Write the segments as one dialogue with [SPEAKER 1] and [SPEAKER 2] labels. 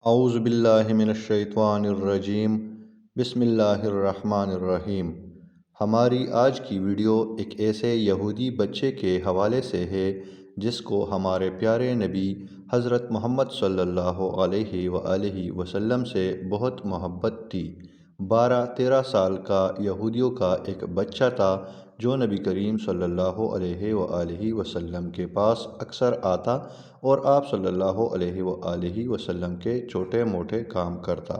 [SPEAKER 1] اعوذ باللہ من الشیطان الرجیم بسم اللہ الرحمن الرحیم۔ ہماری آج کی ویڈیو ایک ایسے یہودی بچے کے حوالے سے ہے جس کو ہمارے پیارے نبی حضرت محمد صلی اللہ علیہ وآلہ وسلم سے بہت محبت تھی۔ 12-13 سال کا یہودیوں کا ایک بچہ تھا جو نبی کریم صلی اللہ علیہ وآلہ وسلم کے پاس اکثر آتا اور آپ صلی اللہ علیہ وآلہ وسلم کے چھوٹے موٹے کام کرتا،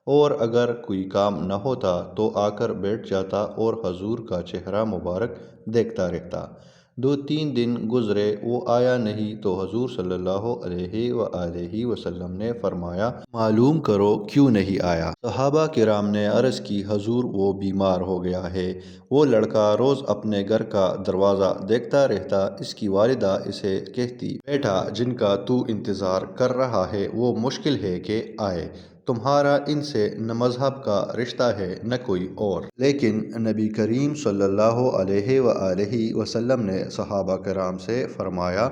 [SPEAKER 1] اور اگر کوئی کام نہ ہوتا تو آ کر بیٹھ جاتا اور حضور کا چہرہ مبارک دیکھتا رہتا۔ 2-3 دن گزرے، وہ آیا نہیں تو حضور صلی اللہ علیہ وآلہ وسلم نے فرمایا، معلوم کرو کیوں نہیں آیا۔ صحابہ کرام نے عرض کی، حضور وہ بیمار ہو گیا ہے، وہ لڑکا روز اپنے گھر کا دروازہ دیکھتا رہتا، اس کی والدہ اسے کہتی، بیٹا جن کا تو انتظار کر رہا ہے وہ مشکل ہے کہ آئے، تمہارا ان سے نہ مذہب کا رشتہ ہے نہ کوئی اور۔ لیکن نبی کریم صلی اللہ علیہ وآلہ وسلم نے صحابہ کرام سے فرمایا،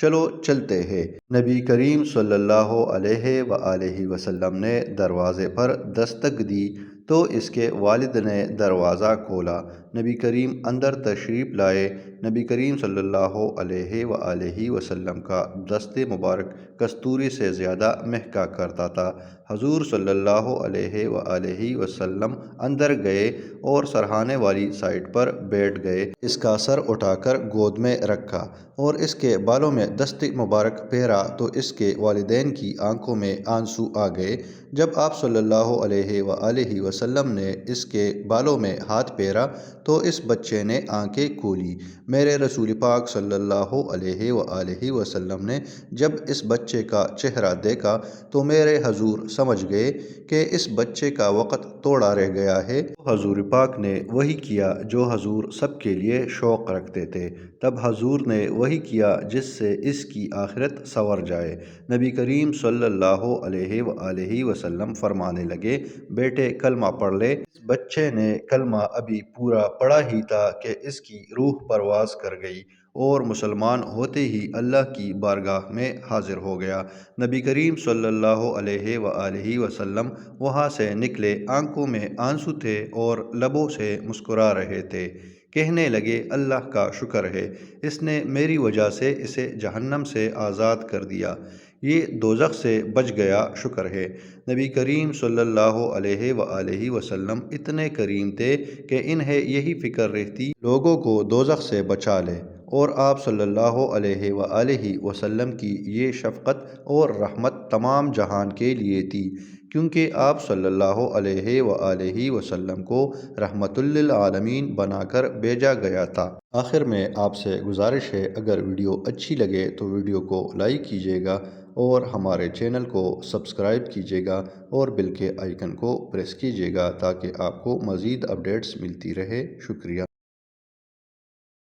[SPEAKER 1] چلو چلتے ہیں۔ نبی کریم صلی اللہ علیہ وآلہ وسلم نے دروازے پر دستک دی تو اس کے والد نے دروازہ کھولا۔ نبی کریم اندر تشریف لائے۔ نبی کریم صلی اللہ علیہ وآلہ وسلم کا دست مبارک کستوری سے زیادہ مہکا کرتا تھا۔ حضور صلی اللہ علیہ وآلہ وسلم اندر گئے اور سرہانے والی سائٹ پر بیٹھ گئے، اس کا سر اٹھا کر گود میں رکھا اور اس کے بالوں میں دست مبارک پھیرا تو اس کے والدین کی آنکھوں میں آنسو آ گئے۔ جب آپ صلی اللہ علیہ وآلہ وسلم نے اس کے بالوں میں ہاتھ پھیرا تو اس بچے نے آنکھیں کھولی۔ میرے رسول پاک صلی اللہ علیہ وآلہ وسلم نے جب اس بچے کا چہرہ دیکھا تو میرے حضور سمجھ گئے کہ اس بچے کا وقت توڑا رہ گیا ہے۔ حضور پاک نے وہی کیا جو حضور سب کے لیے شوق رکھتے تھے۔ تب حضور نے وہی کیا جس سے اس کی آخرت سنور جائے۔ نبی کریم صلی اللہ علیہ وآلہ وسلم فرمانے لگے، بیٹے کلمہ پڑھ لے۔ اس بچے نے کلمہ ابھی پورا پڑھا ہی تھا کہ اس کی روح پرواز کر گئی اور مسلمان ہوتے ہی اللہ کی بارگاہ میں حاضر ہو گیا۔ نبی کریم صلی اللہ علیہ وآلہ وسلم وہاں سے نکلے، آنکھوں میں آنسو تھے اور لبوں سے مسکرا رہے تھے۔ کہنے لگے، اللہ کا شکر ہے، اس نے میری وجہ سے اسے جہنم سے آزاد کر دیا، یہ دوزخ سے بچ گیا، شکر ہے۔ نبی کریم صلی اللہ علیہ وآلہ وسلم اتنے کریم تھے کہ انہیں یہی فکر رہتی لوگوں کو دوزخ سے بچا لے، اور آپ صلی اللہ علیہ وآلہ وسلم کی یہ شفقت اور رحمت تمام جہان کے لیے تھی، کیونکہ آپ صلی اللہ علیہ وآلہ وسلم کو رحمت للعالمین بنا کر بھیجا گیا تھا۔ آخر میں آپ سے گزارش ہے، اگر ویڈیو اچھی لگے تو ویڈیو کو لائک کیجیے گا اور ہمارے چینل کو سبسکرائب کیجیے گا اور بیل کے آئیکن کو پریس کیجیے گا تاکہ آپ کو مزید اپڈیٹس ملتی رہے۔ شکریہ۔